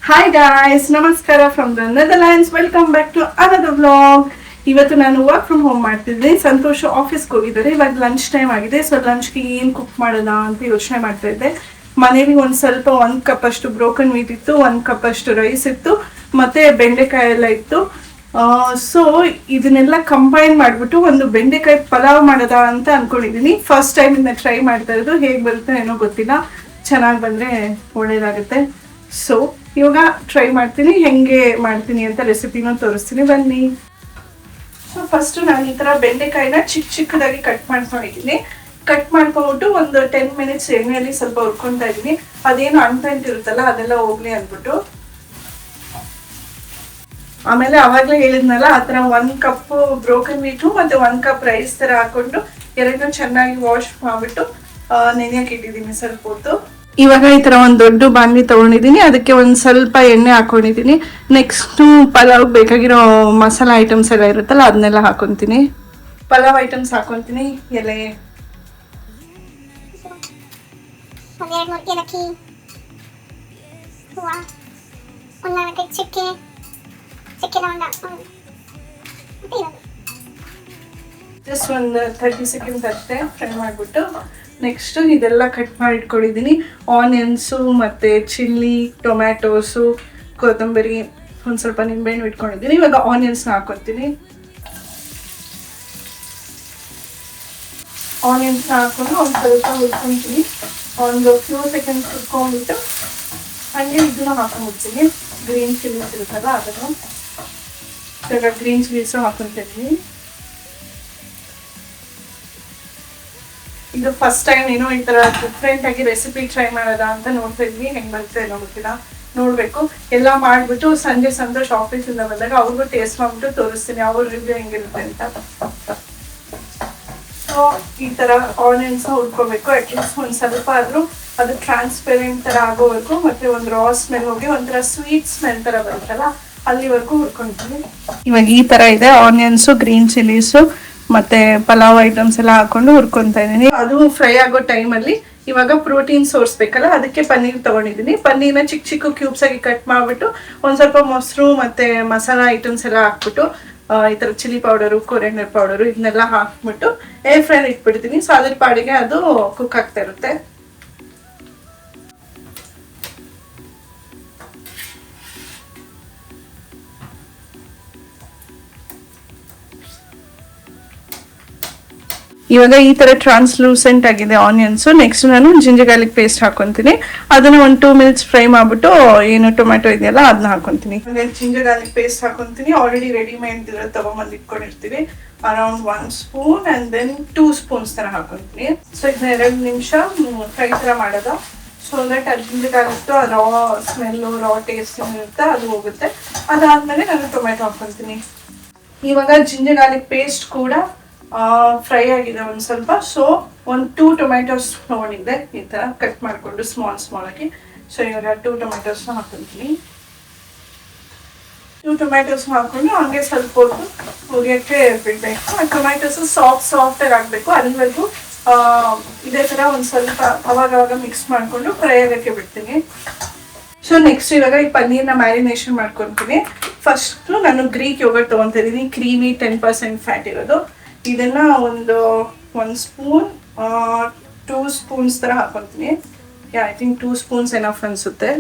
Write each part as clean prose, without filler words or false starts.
Hi guys, ನಮಸ್ಕಾರ from the Netherlands. Welcome back to another vlog. ಇವತ್ತು ನಾನು work from home ಮಾಡ್ತಿದ್ದೆ. ಸಂತೋಷ್ ಆಫೀಸ್ಗೆ ಹೋಗಿದ್ದಾರೆ. ಇವಾಗ ಲಂಚ್ ಟೈಮ್ ಆಗಿದೆ. ಸೊ ಲಂಚ್ಗೆ ಏನು ಕುಕ್ ಮಾಡೋಣ ಅಂತ ಯೋಚನೆ ಮಾಡ್ತಾ ಇದ್ದೆ. ಮನೇಲಿ ಒಂದು ಕಪ್ ಅಷ್ಟು ಬ್ರೋಕನ್ ವೀಟ್ ಇತ್ತು, 1 ಕಪ್ ಅಷ್ಟು ರೈಸ್ ಇತ್ತು, ಮತ್ತೆ ಬೆಂಡೆಕಾಯಿ ಎಲ್ಲ ಇತ್ತು. ಸೊ ಇದನ್ನೆಲ್ಲ ಕಂಬೈನ್ ಮಾಡಿಬಿಟ್ಟು ಒಂದು ಬೆಂಡೆಕಾಯಿ ಪಲಾವ್ ಮಾಡೋದಾ ಅಂತ ಅನ್ಕೊಂಡಿದ್ದೀನಿ. ಫಸ್ಟ್ ಟೈಮ್ ಇದನ್ನ ಟ್ರೈ ಮಾಡ್ತಾ ಇರೋದು. ಹೇಗೆ ಬರುತ್ತೆ ಏನೋ ಗೊತ್ತಿಲ್ಲ. ಚೆನ್ನಾಗಿ ಬಂದರೆ ಒಳ್ಳೇದಾಗುತ್ತೆ. ಸೊ ಇವಾಗ ಟ್ರೈ ಮಾಡ್ತೀನಿ, ಹೆಂಗೆ ಮಾಡ್ತೀನಿ ಅಂತ ರೆಸಿಪಿನ ತೋರಿಸ್ತೀನಿ, ಬನ್ನಿ. ಸೊ ಫಸ್ಟ್ ನಾನು ಈ ಥರ ಬೆಂಡೆಕಾಯಿನ ಚಿಕ್ಕದಾಗಿ ಕಟ್ ಮಾಡ್ಕೊಂಡಿದ್ದೀನಿ. ಕಟ್ ಮಾಡ್ಕೊಂಡ್ಬಿಟ್ಟು ಒಂದು 10 ಮಿನಿಟ್ಸ್ ಎಣ್ಣೆಯಲ್ಲಿ ಸ್ವಲ್ಪ ಹುರ್ಕೊತಾ ಇದ್ದೀನಿ. ಅದೇನು ಅಂಟಿರುತ್ತಲ್ಲ ಅದೆಲ್ಲ ಹೋಗ್ಲಿ ಅಂದ್ಬಿಟ್ಟು. ಆಮೇಲೆ ಅವಾಗಲೇ ಹೇಳಿದ್ನಲ್ಲ, ಆ ಥರ 1 ಕಪ್ ಬ್ರೋಕನ್ ವೀಟು ಮತ್ತು 1 ಕಪ್ ರೈಸ್ ಥರ ಹಾಕೊಂಡು ಎರಡನ್ನೂ ಚೆನ್ನಾಗಿ ವಾಶ್ ಮಾಡಿಬಿಟ್ಟು ನೆನೆಯಕ್ಕೆ ಇಟ್ಟಿದ್ದೀನಿ ಸ್ವಲ್ಪ ಹೊತ್ತು. ಇವಾಗ ಈ ತರ ಒಂದು ದೊಡ್ಡ ಬಾಣಲಿ ತಗೊಂಡಿದ್ದೀನಿ. ಅದಕ್ಕೆ ಒಂದು ಸ್ವಲ್ಪ ಎಣ್ಣೆ ಹಾಕೊಂಡಿದ್ದೀನಿ. ನೆಕ್ಸ್ಟ್ ಪಲಾವ್ ಬೇಕಾಗಿರೋ ಮಸಾಲ ಐಟಮ್ಸ್ ಎಲ್ಲ ಇರುತ್ತಲ್ಲ ಅದನ್ನೆಲ್ಲ ಹಾಕೊಂತೀನಿ. ಪಲಾವ್ ಐಟಮ್ಸ್ ಹಾಕೊಂತೀನಿ. ಎಲೆ, ಜಸ್ಟ್ ಒಂದು 30 ಸೆಕೆಂಡ್ಸ್ ಅಷ್ಟೇ ಫ್ರೈ ಮಾಡಿಬಿಟ್ಟು ನೆಕ್ಸ್ಟ್ ಇದೆಲ್ಲ ಕಟ್ ಮಾಡಿ ಇಟ್ಕೊಂಡಿದ್ದೀನಿ. ಆನಿಯನ್ಸು ಮತ್ತು ಚಿಲ್ಲಿ, ಟೊಮ್ಯಾಟೋಸು, ಕೊತ್ತಂಬರಿ, ಒಂದು ಸ್ವಲ್ಪ ನಿಂಬೆಹಣ್ಣು ಇಟ್ಕೊಂಡಿದ್ದೀನಿ. ಇವಾಗ ಆನಿಯನ್ಸ್ನ ಹಾಕ್ಕೊತೀನಿ. ಆನಿಯನ್ಸ್ನ ಹಾಕೊಂಡು ಒಂದು ಸ್ವಲ್ಪ ಹುರ್ಕೊತೀನಿ. ಒಂದು ಫ್ಯೂ ಸೆಕೆಂಡ್ಸ್ ಹುರ್ಕೊಂಡ್ಬಿಟ್ಟು ಹಾಗೆ ಇದನ್ನು ಹಾಕೊಂಡ್ಬಿಡ್ತೀನಿ. ಗ್ರೀನ್ ಚಿಲ್ಲೀಸ್ ಇರುತ್ತಲ್ಲ ಅದನ್ನು. ಇವಾಗ ಗ್ರೀನ್ ಚಿಲ್ಲೀಸು ಹಾಕೊತೀನಿ. ಇದು ಫಸ್ಟ್ ಟೈಮ್ ಏನೋ ಈ ಥರ ಡಿಫ್ರೆಂಟ್ ಆಗಿ ರೆಸಿಪಿ ಟ್ರೈ ಮಾಡೋದಾ ಅಂತ ನೋಡ್ತಾ ಇದ್ವಿ. ಹೆಂಗೆ ಬರುತ್ತೆ ಏನೋ ಗೊತ್ತಿಲ್ಲ, ನೋಡಬೇಕು. ಎಲ್ಲ ಮಾಡಿಬಿಟ್ಟು ಸಂಜೆ ಸಂತೋಷ್ ಆಫೀಸಿಂದ ಬಂದಾಗ ಅವ್ರಿಗೂ ಟೇಸ್ಟ್ ಮಾಡಿಬಿಟ್ಟು ತೋರಿಸ್ತೀನಿ ಅವ್ರ ರಿವ್ಯೂ ಹೆಂಗಿರುತ್ತೆ ಅಂತ. ಸೊ ಈ ಥರ ಆನಿಯನ್ಸ್ ಹುರ್ಕೋಬೇಕು. ಅಟ್ಲೀಸ್ಟ್ ಒಂದು ಸ್ವಲ್ಪ ಆದರೂ ಅದು ಟ್ರಾನ್ಸ್ಪೆರೆಂಟ್ ಥರ ಆಗೋವರೆಗೂ, ಮತ್ತು ಒಂದು ರಾ ಸ್ಮೆಲ್ ಹೋಗಿ ಒಂಥರ ಸ್ವೀಟ್ ಸ್ಮೆಲ್ ಥರ ಬರುತ್ತಲ್ಲ ಅಲ್ಲಿವರೆಗೂ ಹುರ್ಕೊಳ್ತೀನಿ. ಇವಾಗ ಈ ಥರ ಇದೆ. ಆನಿಯನ್ಸು, ಗ್ರೀನ್ ಚಿಲ್ಲೀಸು ಮತ್ತೆ ಪಲಾವ್ ಐಟಮ್ಸ್ ಎಲ್ಲ ಹಾಕೊಂಡು ಹುರ್ಕೊತಾ ಇದ್ದೀನಿ. ಅದು ಫ್ರೈ ಆಗೋ ಟೈಮಲ್ಲಿ ಇವಾಗ ಪ್ರೋಟೀನ್ ಸೋರ್ಸ್ ಬೇಕಲ್ಲ, ಅದಕ್ಕೆ ಪನ್ನೀರ್ ತಗೊಂಡಿದ್ದೀನಿ. ಪನ್ನೀರ್ನ ಚಿಕ್ಕ ಕ್ಯೂಬ್ಸ್ ಆಗಿ ಕಟ್ ಮಾಡಿಬಿಟ್ಟು ಒಂದು ಸ್ವಲ್ಪ ಮೊಸರು ಮತ್ತೆ ಮಸಾಲ ಐಟಮ್ಸ್ ಎಲ್ಲ ಹಾಕ್ಬಿಟ್ಟು ಈ ಥರ ಚಿಲ್ಲಿ ಪೌಡರು, ಕೊರಿಯಂಡರ್ ಪೌಡರು ಇದನ್ನೆಲ್ಲ ಹಾಕ್ಬಿಟ್ಟು ಏರ್ ಫ್ರೈರ್ ಇಟ್ಬಿಡ್ತೀನಿ. ಸೊ ಅದ್ರ ಪಾಡಿಗೆ ಅದು ಕುಕ್ ಆಗ್ತಾ ಇರುತ್ತೆ. ಇವಾಗ ಈ ತರ ಟ್ರಾನ್ಸ್ಲೂಸೆಂಟ್ ಆಗಿದೆ ಆನಿಯನ್ಸು. ನೆಕ್ಸ್ಟ್ ನಾನು ಜಿಂಜರ್ ಗಾರ್ಲಿಕ್ ಪೇಸ್ಟ್ ಹಾಕೊಂತೀನಿ. ಅದನ್ನ ಒಂದು 2 ಮಿನಿಟ್ಸ್ ಫ್ರೈ ಮಾಡ್ಬಿಟ್ಟು ಏನು ಟೊಮ್ಯಾಟೊ ಇದೆಯಲ್ಲ ಅದನ್ನ ಹಾಕೊಂತೀನಿ. ಜಿಂಜರ್ ಗಾರ್ಲಿಕ್ ಪೇಸ್ಟ್ ಹಾಕೊಂತೀನಿ. ಆಲ್ರೆಡಿ ರೆಡಿಮೇಡ್ ತಗೊಂಬಂದು ಇಟ್ಕೊಂಡಿರ್ತೀವಿ. Around 1 spoon and then 2 spoons ತರ ಹಾಕೊಂತೀನಿ. ಸೊ ಇದನ್ನ 2 ನಿಮಿಷ ಫ್ರೈ ತರ ಮಾಡೋದು. ಸೊ ದಟ್ ಅದು ginger garlic raw smell, raw taste ಇರುತ್ತೆ, ಅದು ಹೋಗುತ್ತೆ. ಅದಾದ್ಮೇಲೆ ನಾನು ಟೊಮ್ಯಾಟೊ ಹಾಕೊಂತೀನಿ. ಇವಾಗ ಜಿಂಜರ್ ಗಾರ್ಲಿಕ್ ಪೇಸ್ಟ್ ಕೂಡ ಫ್ರೈ ಆಗಿದೆ ಒಂದು ಸ್ವಲ್ಪ. ಸೊ ಒಂದು 2 ಟೊಮ್ಯಾಟೋಸ್ ತೊಗೊಂಡಿದ್ದೆ, ಈ ಥರ ಕಟ್ ಮಾಡಿಕೊಂಡು ಸ್ಮಾಲ್ ಆಗಿ. ಸೊ ಇವಾಗ 2 ಟೊಮ್ಯಾಟೋಸ್ನ ಹಾಕೊಂತೀನಿ. 2 ಟೊಮ್ಯಾಟೋಸ್ ಹಾಕೊಂಡು ಹಂಗೆ ಸ್ವಲ್ಪ ಹೊತ್ತು ಹುರಿಯೋಕ್ಕೆ ಬಿಡಬೇಕು. ಆ ಟೊಮ್ಯಾಟೋಸು ಸಾಫ್ಟಾಗಿ ಆಗಬೇಕು. ಅಲ್ಲಿವರೆಗೂ ಇದೇ ಥರ ಒಂದು ಸ್ವಲ್ಪ ಅವಾಗವಾಗ ಮಿಕ್ಸ್ ಮಾಡಿಕೊಂಡು ಫ್ರೈ ಆಗೋಕ್ಕೆ ಬಿಡ್ತೀನಿ. ಸೊ ನೆಕ್ಸ್ಟ್ ಇವಾಗ ಈ ಪನ್ನೀರ್ನ ಮ್ಯಾರಿನೇಷನ್ ಮಾಡ್ಕೊತೀನಿ. ಫಸ್ಟು ನಾನು ಗ್ರೀಕ್ ಯೋಗರ್ಟ್ ತೊಗೊತಾ ಇದ್ದೀನಿ, ಕ್ರೀಮಿ 10% ಫ್ಯಾಟ್ ಇರೋದು. ಇದನ್ನ ಒಂದು 1 ಸ್ಪೂನ್ 2 ಸ್ಪೂನ್ಸ್ ಥರ ಹಾಕೊತೀನಿ. ಐ ಥಿಂಕ್ 2 ಸ್ಪೂನ್ಸ್ ಎನಫ್ ಅನಿಸುತ್ತೆ.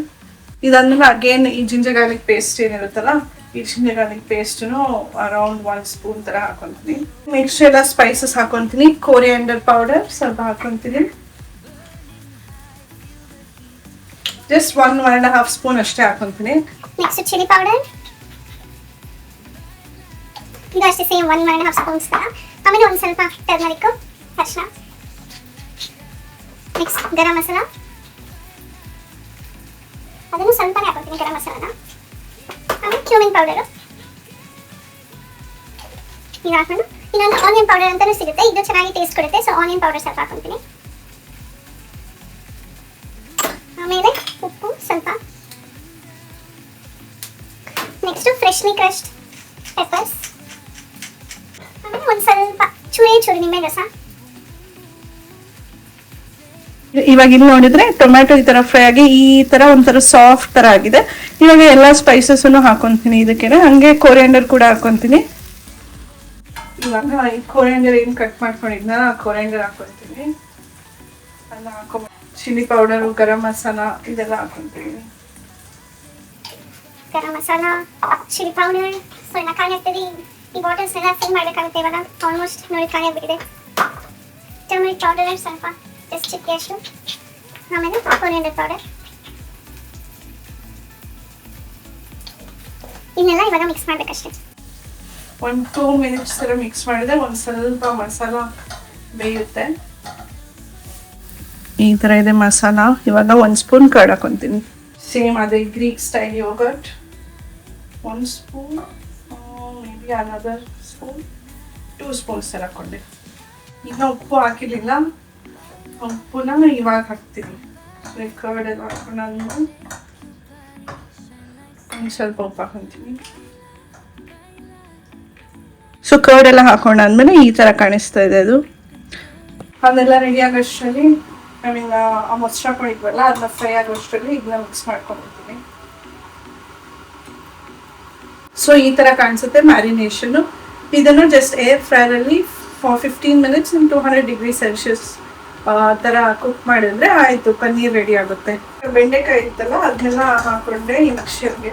ಇದಾದ್ಮೇಲೆ ಅಗೇನ್ ಈ ಜಿಂಜರ್ ಗಾರ್ಲಿಕ್ ಪೇಸ್ಟ್ ಏನಿರುತ್ತಲ್ಲ, ಈ ಜಿಂಜರ್ ಗಾರ್ಲಿಕ್ ಪೇಸ್ಟನ್ನು ಅರೌಂಡ್ 1 ಸ್ಪೂನ್ ಥರ ಹಾಕೊತೀನಿ. ನೆಕ್ಸ್ಟ್ ಎಲ್ಲ ಸ್ಪೈಸಸ್ ಹಾಕೊತೀನಿ. ಕೊರಿಯಂಡರ್ ಪೌಡರ್ ಸ್ವಲ್ಪ ಹಾಕೊತೀನಿ. ಜಸ್ಟ್ 1.5 ಸ್ಪೂನ್ ಅಷ್ಟೇ ಹಾಕೊತೀನಿ. ನೆಕ್ಸ್ಟ್ ಚಿಲ್ಲಿ ಪೌಡರ್ ಇದು ಅಷ್ಟೇ, ಸೇಮ್ 1.5 ಸ್ಪೂನ್ಸ್ ತರ. ಆಮೇಲೆ ಒಂದು ಸ್ವಲ್ಪ ಟರ್ಮರಿಕ್, ಅರಿಶಿನ, ನೆಕ್ಸ್ಟ್ ಗರಂ ಮಸಾಲ, ಅದನ್ನು ಸ್ವಲ್ಪನೇ ಹಾಕೊತೀನಿ ಗರಂ ಮಸಾಲನ. ಆಮೇಲೆ ಕ್ಯೂಮಿನ್ ಪೌಡರು ಇದು ಹಾಕೊಂಡು, ಇನ್ನೊಂದು ಆನಿಯನ್ ಪೌಡರ್ ಅಂತಲೂ ಸಿಗುತ್ತೆ, ಇದು ಚೆನ್ನಾಗಿ ಟೇಸ್ಟ್ ಕೊಡುತ್ತೆ. ಸೊ ಆನಿಯನ್ ಪೌಡರ್ ಸ್ವಲ್ಪ ಹಾಕೊತೀನಿ. ಆಮೇಲೆ ಉಪ್ಪು ಸ್ವಲ್ಪ, ನೆಕ್ಸ್ಟ್ ಫ್ರೆಶ್ಲಿ ಕ್ರಶ್ಡ್ ಪೆಪ್ಪರ್ಸ್, ಆಮೇಲೆ ಒಂದು ಸ್ವಲ್ಪ ಚೂರು ನಿಂಬೆ ರಸ, ಇವಾಗ ಇಲ್ಲಿ ನೋಡಿದ್ರೆ ಟೊಮ್ಯಾಟೊ ಈ ತರ ಫ್ರೈ ಆಗಿ ಈ ತರ ಒಂಥರ ಸಾಫ್ಟ್ ತರ ಆಗಿದೆ. ಇವಾಗ ಎಲ್ಲಾ ಸ್ಪೈಸಸ್ ಹಾಕೊಂತೀನಿ ಇದಕ್ಕೆ, ಹಂಗೆ ಕೊರಿಯಾಂಡರ್ ಕೂಡ ಹಾಕೊಂತೀನಿ. ಇವಾಗ ಈ ಕೊರಿಯಾಂಡರ್ ಏನ್ ಕಟ್ ಮಾಡ್ಕೊಂಡಿದ್ನ ಕೊರಿಯಾಂಡರ್ ಹಾಕೊಂತೀನಿ. ಅಲ್ಲ ಹಾಕೊಂಡ್ ಚಿಲ್ಲಿ ಪೌಡರು, ಗರಂ ಮಸಾಲ ಇದೆಲ್ಲ ಹಾಕೊಂತೀನಿ. Garam masala, chilli powder, so ಎಲ್ಲ ಖಾಲಿ ಆಗ್ತದೆ. ಈ ಬಾಟಲ್ಸ್ ಎಲ್ಲ ಫಿಲ್ ಮಾಡಬೇಕಾಗುತ್ತೆ. ಇವಾಗ ಆಲ್ಮೋಸ್ಟ್ ನೋಡಿ ಖಾಲಿ ಆಗ್ಬಿಟ್ಟಿದೆ. ಟರ್ಮರಿಕ್ ಪೌಡರ್ ಸ್ವಲ್ಪ ಜಸ್ಟ್ ಚಿಟಿಕೆ ಅಷ್ಟು, ಆಮೇಲೆ ಕೊರಿಯಾಂಡರ್ ಪೌಡರ್. ಇನ್ನೆಲ್ಲ ಇವಾಗ ಮಿಕ್ಸ್ ಮಾಡ್ಬೇಕಷ್ಟೇ. 1-2 ಮಿನಿಟ್ಸ್ ತರ ಮಿಕ್ಸ್ ಮಾಡಿದ್ರೆ ಒಂದ್ ಸ್ವಲ್ಪ ಮಸಾಲ ಬೇಯುತ್ತೆ. ಈ ತರ ಇದೆ ಮಸಾಲ. ಇವಾಗ 1 ಸ್ಪೂನ್ ಕರ್ಡ್ ಹಾಕೊಂತೀನಿ. ಸೇಮ್ ಅದೇ Greek style yoghurt 1 spoon, may be another spoon, 2 spoons ತರ ಹಾಕೊಂಡೆ. ಈಗ ಉಪ್ಪು ಹಾಕಿರ್ಲಿಲ್ಲ, ಉಪ್ಪುನ ಇವಾಗ ಹಾಕ್ತೀನಿ. ಕರ್ಡ್ ಎಲ್ಲ ಹಾಕೊಂಡಾದ್ಮೇಲೆ ಒಂದು ಸ್ವಲ್ಪ ಉಪ್ಪು ಹಾಕೊಂತೀನಿ. ಸೊ ಕರ್ಡ್ ಎಲ್ಲ ಹಾಕೊಂಡಾದ್ಮೇಲೆ ಈ ತರ ಕಾಣಿಸ್ತಾ ಇದೆ ಅದು. ಅದೆಲ್ಲ ರೆಡಿ ಆಗೋಷ್ಟರಲ್ಲಿ ಐ ಮೀನ್ ಆ ಮೊಸರು ಹಾಕೊಂಡಿದ್ವಲ್ಲ ಅದನ್ನ ಫ್ರೈ ಆಗೋಷ್ಟರಲ್ಲಿ ಇದನ್ನ ಮಿಕ್ಸ್ ಮಾಡ್ಕೊಂಡಿರ್ತೀನಿ. ಸೊ ಈ ತರ ಕಾಣಿಸುತ್ತೆ ಮ್ಯಾರಿನೇಷನ್. ಇದನ್ನು ಜಸ್ಟ್ ಏರ್ ಫ್ರೈರಲ್ಲಿ ಫಾರ್ 15 ಮಿನಿಟ್ಸ್ 200 ಡಿಗ್ರಿ ಸೆಲ್ಸಿಯಸ್ ತರ ಕುಕ್ ಮಾಡಿದ್ರೆ ಆಯ್ತು, ಪನ್ನೀರ್ ರೆಡಿ ಆಗುತ್ತೆ. ಬೆಂಡೆಕಾಯಿ ಇತ್ತಲ್ಲ ಅದನ್ನೆಲ್ಲ ಹಾಕೊಂಡೆ ಈ ಮಿಕ್ಸರ್ಗೆ.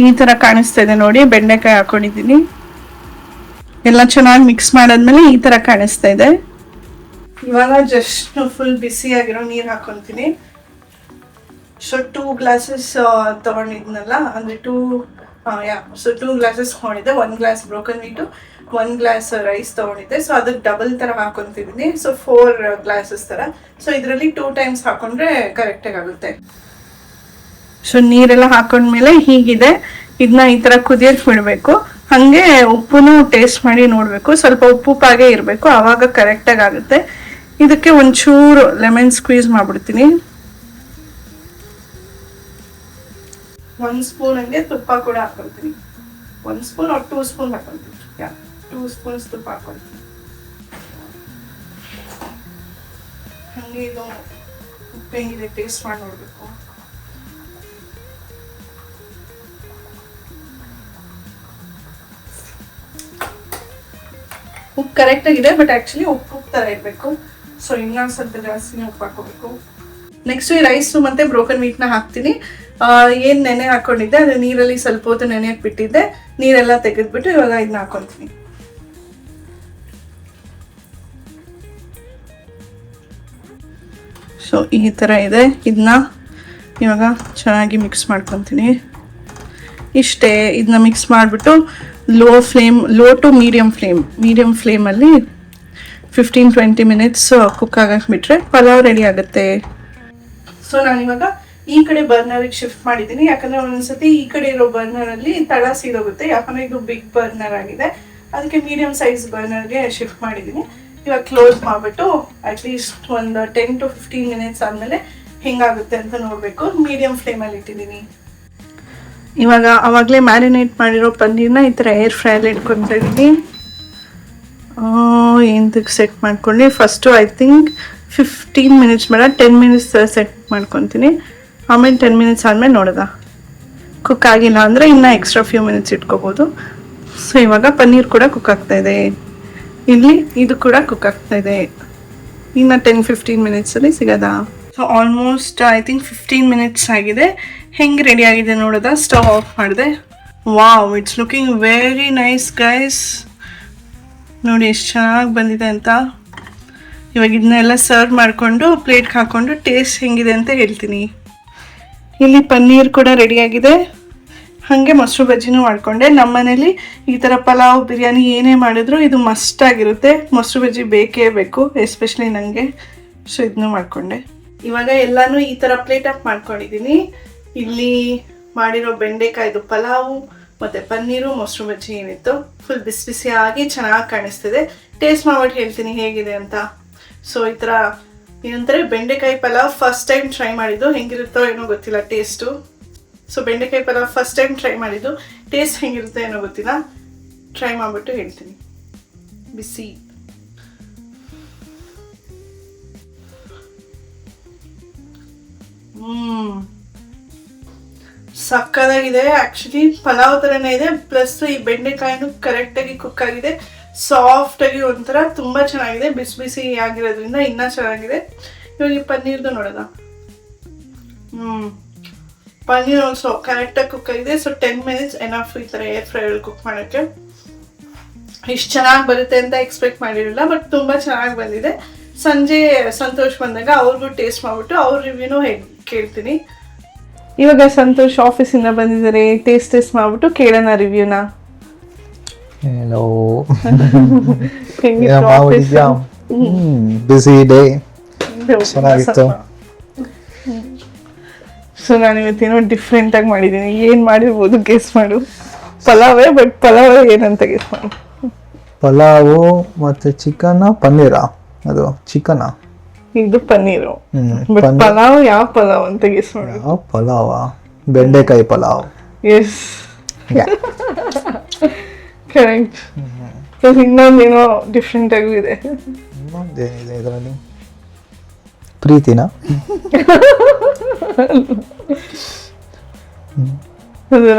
ಈ ತರ ಕಾಣಿಸ್ತಾ ಇದೆ ನೋಡಿ, ಬೆಂಡೆಕಾಯಿ ಹಾಕೊಂಡಿದ್ದೀನಿ. ಎಲ್ಲ ಚೆನ್ನಾಗಿ ಮಿಕ್ಸ್ ಮಾಡಾದ್ಮೇಲೆ ಈ ತರ ಕಾಣಿಸ್ತಾ ಇದೆ. ಇವಾಗ ಜಸ್ಟ್ ಫುಲ್ ಬಿಸಿಯಾಗಿರೋ ನೀರು ಹಾಕೊಂತೀನಿ. ಸೊ 2 ಗ್ಲಾಸಸ್ ತಗೊಂಡಿದ್ನಲ್ಲ, ಅಂದ್ರೆ 2 ಗ್ಲಾಸಸ್ ತಗೊಂಡಿದ್ದೆ. 1 ಗ್ಲಾಸ್ ಬ್ರೋಕನ್ ವೀಟು, 1 ಗ್ಲಾಸ್ ರೈಸ್ ತಗೊಂಡಿದ್ದೆ. ಸೊ ಅದಕ್ಕೆ ಡಬಲ್ ತರ ಹಾಕೊಂತಿದ್ದೀನಿ. ಸೊ 4 ಗ್ಲಾಸಸ್ ತರ. ಸೊ ಇದರಲ್ಲಿ 2 ಟೈಮ್ಸ್ ಹಾಕೊಂಡ್ರೆ ಕರೆಕ್ಟಾಗಿ ಆಗುತ್ತೆ. ಸೊ ನೀರೆಲ್ಲ ಹಾಕೊಂಡ್ಮೇಲೆ ಹೀಗಿದೆ. ಇದನ್ನ ಈ ತರ ಕುದಿಯಕ್ಕೆ ಬಿಡಬೇಕು. ಹಂಗೆ ಉಪ್ಪುನು ಟೇಸ್ಟ್ ಮಾಡಿ ನೋಡ್ಬೇಕು. ಸ್ವಲ್ಪ ಉಪ್ಪುಪ್ಪಾಗೆ ಇರಬೇಕು, ಆವಾಗ ಕರೆಕ್ಟಾಗಿ ಆಗುತ್ತೆ. ಇದಕ್ಕೆ ಒಂಚೂರು ಲೆಮನ್ ಸ್ಕ್ವೀಸ್ ಮಾಡ್ಬಿಡ್ತೀನಿ. 1 ಸ್ಪೂನ್ ಹಂಗೆ ತುಪ್ಪ ಕೂಡ ಹಾಕೊಳ್ತೀನಿ. 1 ಸ್ಪೂನ್ or 2 ಸ್ಪೂನ್ ಹಾಕೊಳ್ತೀನಿ. 2 ಸ್ಪೂನ್ಸ್ ತುಪ್ಪ ಹಾಕೊಳ್ತೀನಿ. ಹಂಗೆ ಇದು ಉಪ್ಪು ಹೆಂಗಿದೆ ಟೇಸ್ಟ್ ಮಾಡಿ ನೋಡ್ಬೇಕು. ಉಪ್ಪು ಕರೆಕ್ಟ್ ಆಗಿದೆ, ಬಟ್ ಆಕ್ಚುಲಿ ಉಪ್ಪು ತರ ಇರಬೇಕು. ಸೊ ಇನ್ನೊಂದು ಸ್ವಲ್ಪ ಜಾಸ್ತಿನೇ ಉಪ್ಪು ಹಾಕೋಬೇಕು. ನೆಕ್ಸ್ಟ್ ಈ ರೈಸು ಮತ್ತೆ ಬ್ರೋಕನ್ ವೀಟ್ನ ಹಾಕ್ತೀನಿ. ಏನ್ ನೆನೆ ಹಾಕೊಂಡಿದ್ದೆ ಅದು ನೀರಲ್ಲಿ ಸ್ವಲ್ಪ ಹೊತ್ತು ನೆನೆಯಕ್ಕೆ ಬಿಟ್ಟಿದ್ದೆ. ನೀರೆಲ್ಲ ತೆಗೆದ್ಬಿಟ್ಟು ಇವಾಗ ಇದನ್ನ ಹಾಕೊಂತೀನಿ. ಸೊ ಈ ತರ ಇದೆ. ಇದನ್ನ ಇವಾಗ ಚೆನ್ನಾಗಿ ಮಿಕ್ಸ್ ಮಾಡ್ಕೊತೀನಿ. ಇಷ್ಟೇ. ಇದನ್ನ ಮಿಕ್ಸ್ ಮಾಡಿಬಿಟ್ಟು ಲೋ ಟು ಮೀಡಿಯಂ ಫ್ಲೇಮಲ್ಲಿ 15-20 ಮಿನಿಟ್ಸ್ ಕುಕ್ ಆಗಕ್ಕೆ ಬಿಟ್ರೆ ಪಲಾವ್ ರೆಡಿ ಆಗುತ್ತೆ. ಸೊ ನಾನಿವಾಗ ಈ ಕಡೆ ಬರ್ನರ್ಗೆ ಶಿಫ್ಟ್ ಮಾಡಿದ್ದೀನಿ. ಯಾಕಂದ್ರೆ ಒಂದೊಂದ್ಸತಿ ಈ ಕಡೆ ಇರೋ ಬರ್ನರಲ್ಲಿ ತಳ ಸೀದೋಗುತ್ತೆ. ಯಾಕಂದ್ರೆ ಇದು ಬಿಗ್ ಬರ್ನರ್ ಆಗಿದೆ, ಅದಕ್ಕೆ ಮೀಡಿಯಂ ಸೈಜ್ ಬರ್ನರ್ಗೆ ಶಿಫ್ಟ್ ಮಾಡಿದ್ದೀನಿ. ಇವಾಗ ಕ್ಲೋಸ್ ಮಾಡಿಬಿಟ್ಟು ಅಟ್ಲೀಸ್ಟ್ ಒಂದು 10 to 15 ಮಿನಿಟ್ಸ್ ಆದಮೇಲೆ ಹೆಂಗಾಗುತ್ತೆ ಅಂತ ನೋಡಬೇಕು. ಮೀಡಿಯಂ ಫ್ಲೇಮಲ್ಲಿ ಇಟ್ಟಿದ್ದೀನಿ. ಇವಾಗ ಆವಾಗಲೇ ಮ್ಯಾರಿನೇಟ್ ಮಾಡಿರೋ ಪನ್ನೀರ್ನ ಈ ಥರ ಏರ್ ಫ್ರೈಯಲ್ಲಿ ಇಟ್ಕೊತಾ ಇದ್ದೀನಿ. ಎಂತಕ್ಕೆ ಸೆಟ್ ಮಾಡ್ಕೊಂಡು ಫಸ್ಟು ಐ ಥಿಂಕ್ 15 ಮಿನಿಟ್ಸ್ ಬೇಡ 10 ಮಿನಿಟ್ಸ್ ಸೆಟ್ ಮಾಡ್ಕೊತೀನಿ. ಆಮೇಲೆ 10 ಮಿನಿಟ್ಸ್ ಆದಮೇಲೆ ನೋಡೋದ ಕುಕ್ ಆಗಿಲ್ಲ ಅಂದರೆ ಇನ್ನೂ ಎಕ್ಸ್ಟ್ರಾ ಫ್ಯೂ ಮಿನಿಟ್ಸ್ ಇಟ್ಕೋಬೋದು. ಸೊ ಇವಾಗ ಪನ್ನೀರ್ ಕೂಡ ಕುಕ್ ಆಗ್ತಾ ಇದೆ. ಇಲ್ಲಿ ಇದು ಕೂಡ ಕುಕ್ ಆಗ್ತಾ ಇದೆ. ಇನ್ನು 10-15 ಮಿನಿಟ್ಸಲ್ಲಿ ಸಿಗೋದಾ? So almost I think 15 minutes ಆಗಿದೆ. ಹೆಂಗೆ ರೆಡಿ ಆಗಿದೆ ನೋಡೋದ? ಸ್ಟವ್ ಆಫ್ ಮಾಡಿದೆ. Wow, it's looking very nice guys. ನೋಡಿ ಎಷ್ಟು ಚೆನ್ನಾಗಿ ಬಂದಿದೆ ಅಂತ. ಇವಾಗ ಇದನ್ನೆಲ್ಲ ಸರ್ವ್ ಮಾಡಿಕೊಂಡು ಪ್ಲೇಟ್ಗೆ ಹಾಕ್ಕೊಂಡು ಟೇಸ್ಟ್ ಹೆಂಗಿದೆ ಅಂತ ಹೇಳ್ತೀನಿ. ಇಲ್ಲಿ ಪನ್ನೀರ್ ಕೂಡ ರೆಡಿಯಾಗಿದೆ. ಹಾಗೆ ಮೊಸರು ಬಜ್ಜಿನೂ ಮಾಡಿಕೊಂಡೆ. ನಮ್ಮ ಮನೇಲಿ ಈ ಥರ ಪಲಾವ್ ಬಿರಿಯಾನಿ ಏನೇ ಮಾಡಿದ್ರು ಇದು ಮಸ್ಟ್ ಆಗಿರುತ್ತೆ. ಮೊಸರು ಬಜ್ಜಿ ಬೇಕೇ ಬೇಕು, ಎಸ್ಪೆಷಲಿ ನನಗೆ. ಸೊ ಇದನ್ನು ಮಾಡಿಕೊಂಡೆ. ಇವಾಗ ಎಲ್ಲಾನು ಈ ಥರ ಪ್ಲೇಟ್ ಅಪ್ ಮಾಡ್ಕೊಂಡಿದ್ದೀನಿ. ಇಲ್ಲಿ ಮಾಡಿರೋ ಬೆಂಡೆಕಾಯ್ದು ಪಲಾವು ಮತ್ತು ಪನ್ನೀರು ಮೊಸರು ಬಜ್ಜಿ ಏನಿತ್ತು ಫುಲ್ ಬಿಸಿ ಬಿಸಿಯಾಗಿ ಚೆನ್ನಾಗಿ ಕಾಣಿಸ್ತಿದೆ. ಟೇಸ್ಟ್ ಮಾಡ್ಬಿಟ್ಟು ಹೇಳ್ತೀನಿ ಹೇಗಿದೆ ಅಂತ. ಸೊ ಈ ಥರ ಏನಂತಾರೆ ಬೆಂಡೆಕಾಯಿ ಪಲಾವ್ ಫಸ್ಟ್ ಟೈಮ್ ಟ್ರೈ ಮಾಡಿದ್ದು. ಹೆಂಗಿರುತ್ತೋ ಏನೋ ಗೊತ್ತಿಲ್ಲ ಟೇಸ್ಟು. ಸೊ ಬೆಂಡೆಕಾಯಿ ಪಲಾವ್ ಫಸ್ಟ್ ಟೈಮ್ ಟ್ರೈ ಮಾಡಿದ್ದು. ಟೇಸ್ಟ್ ಹೆಂಗಿರುತ್ತೆ ಏನೋ ಗೊತ್ತಿಲ್ಲ. ಟ್ರೈ ಮಾಡಿಬಿಟ್ಟು ಹೇಳ್ತೀನಿ. ಬಿಸಿ ಸಕ್ಕದಾಗಿದೆ. ಆಕ್ಚುಲಿ ಪಲಾವ್ ಥರನೇ ಇದೆ, ಪ್ಲಸ್ ಈ ಬೆಂಡೆಕಾಯಿನೂ ಕರೆಕ್ಟಾಗಿ ಕುಕ್ ಆಗಿದೆ, ಸಾಫ್ಟ್ ಆಗಿ ಒಂಥರ ತುಂಬಾ ಚೆನ್ನಾಗಿದೆ. ಬಿಸಿ ಬಿಸಿ ಆಗಿರೋದ್ರಿಂದ ಇನ್ನೂ ಚೆನ್ನಾಗಿದೆ. ಇವಾಗ ಈ ಪನ್ನೀರ್ದು ನೋಡೋಣ. ಪನ್ನೀರ್ ಆಲ್ಸೋ ಕರೆಕ್ಟಾಗಿ ಕುಕ್ ಆಗಿದೆ. ಸೊ 10 minutes ಎನಫ್ ಈ ಥರ ಏರ್ ಫ್ರೈಯಲ್ಲಿ ಕುಕ್ ಮಾಡೋಕ್ಕೆ. ಇಷ್ಟು ಚೆನ್ನಾಗಿ ಬರುತ್ತೆ ಅಂತ ಎಕ್ಸ್ಪೆಕ್ಟ್ ಮಾಡಿರಲಿಲ್ಲ, ಬಟ್ ತುಂಬ ಚೆನ್ನಾಗಿ ಬಂದಿದೆ. ಸಂಜೆ ಸಂತೋಷ್ ಬಂದಾಗ ಅವ್ರಿಗೂ ಟೇಸ್ಟ್ ಮಾಡಿಬಿಟ್ಟು ಅವ್ರ ರಿವ್ಯೂನೂ ಕೇಳ್ತೀನಿ. ಇವಾಗ ಸಂತೋಷ್ ಆಫೀಸಿಂದ ಬಂದಿದ್ದಾರೆ, ಟೇಸ್ಟ್ ಮಾಡಿಬಿಟ್ಟು ಕೇಳೋಣ ರಿವ್ಯೂನ. Hello. Busy day. ಚೆನ್ನಾಗಿತ್ತು. ಸೊ ನಾನು ಇವತ್ತೇನೋ ಡಿಫ್ರೆಂಟ್ ಆಗಿ ಮಾಡಿದ್ದೀನಿ. ಏನು ಮಾಡಿರ್ಬೋದು ಗೆಸ್ ಮಾಡು. ಪಲಾವೇ, ಬಟ್ ಪಲಾವೇ ಏನಂತ ಗೆಸ್ ಮಾಡು. ಪಲಾವು ಮತ್ತೆ ಚಿಕನ್ ಪನ್ನೀರ. ಅದು ಚಿಕನ್, ಇದು ಪನ್ನೀರು. ಬಟ್ ಪಲಾವ್ ಯಾವ ಪಲಾವ್ ಅಂತ ಗೆಸ್ ಮಾಡು. ಯಾವ ಪಲಾವ? ಬೆಂಡೆಕಾಯಿ ಪಲಾವ್. Yes, correct. ಸೊ ಇನ್ನೊಂದೇನೋ ಡಿಫ್ರೆಂಟ್ ಆಗೂ ಇದೆ. ಇನ್ನೊಂದೇನಿದೆ ಇದರಲ್ಲಿ? ಪ್ರೀತಿನ?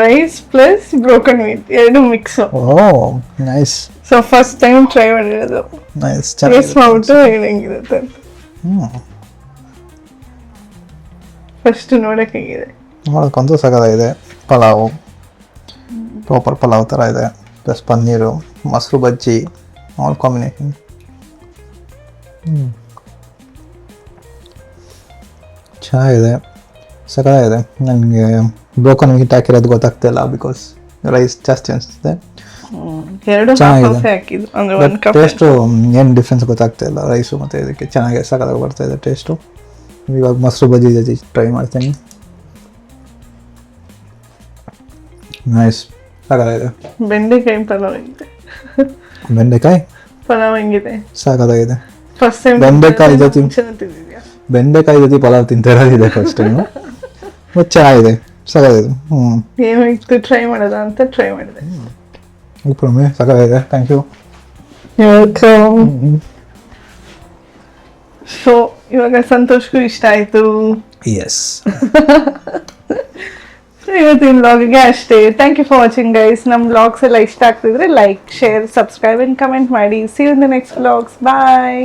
ರೈಸ್ ಪ್ಲಸ್ ಬ್ರೋಕನ್ ವೀಟ್ ಎರಡು mix. Oh nice. So first time try ಮಾಡಿರೋದು. ನೈಸ್. ಟೇಸ್ಟ್ ಮಾಡ್ಬಿಟ್ಟು ಹೆಂಗಿರುತ್ತೆ ಅಂತ ಫಸ್ಟ್ ನೋಡಕ್ ಹೇಗಿದೆ. ನೋಡಕ್ಕಂತೂ ಸಗದಾಗಿದೆ. ಪಲಾವು ಪ್ರಾಪರ್ ಪಲಾವ್ ಥರ ಇದೆ, ಪ್ಲಸ್ ಪನ್ನೀರು, ಮೊಸರು ಬಜ್ಜಿ, ಆಲ್ ಕಾಂಬಿನೇಷನ್. ಚೆನ್ನಾಗಿದೆ, ಸಗದಾಗಿದೆ. ನನಗೆ ಬ್ರೋಕನ್ ವೀಟ್ ಹಾಕಿರೋದು ಗೊತ್ತಾಗ್ತಿಲ್ಲ, ಬಿಕಾಸ್ ರೈಸ್ ಜಾಸ್ತಿ ಅನಿಸುತ್ತೆ. ಚೆನ್ನಾಗಿದೆ, ಟೇಸ್ಟು ಏನು ಡಿಫ್ರೆನ್ಸ್ ಗೊತ್ತಾಗ್ತಾ ಇಲ್ಲ. ರೈಸು ಮತ್ತು ಇದಕ್ಕೆ ಚೆನ್ನಾಗಿ ಸಗದಾಗಿ ಬರ್ತಾ ಇದೆ ಟೇಸ್ಟು. ಇವಾಗ ಮೊಸರು ಬಜ್ಜಿ ಜೊತೆ ಟ್ರೈ ಮಾಡ್ತೀನಿ. ನೈಸ್, ಸಗದಾಗಿದೆ. ಬೆಂಡೆಕಾಯಿ ಪಲಾವ್ ಹೆಂಗಿದೆ? ಬೆಂಡೆಕಾಯಿ ಪಲಾವ್ ಹೆಂಗಿದೆ? ಸಾಕಾಗಿದೆ. ಫಸ್ಟ್ ಟೈಮ್ ಬೆಂಡೆಕಾಯಿ ಜೊತೆ ಪಲಾವ್ ತಿಂತಿರೋದಿದೆ ಫಸ್ಟ್ ಟೈಮು, ಬಟ್ ಚೆನ್ನಾಗಿದೆ, ಸಾಕಾಗಿದೆ. ಏನೋ ಇತ್ತು ಟ್ರೈ ಮಾಡೋದ ಅಂತ ಟ್ರೈ ಮಾಡಿದೆ. ಉಪ್ರಮೆ ಸಾಕಾಗಿದೆ. Thank you. ಸೊ ಇವಾಗ ಸಂತೋಷ್ಗೂ ಇಷ್ಟ ಆಯ್ತು. ಎಸ್. ಇವತ್ತಿನ ವ್ಲಾಗಿಗೆ ಅಷ್ಟೇ. Thank you for watching guys. ನಮ್ಮ ವ್ಲಾಗ್ಸ್ ಎಲ್ಲ ಇಷ್ಟ ಆಗ್ತಿದ್ರೆ like, share, subscribe and comment ಮಾಡಿ. See you in the next vlogs. Bye.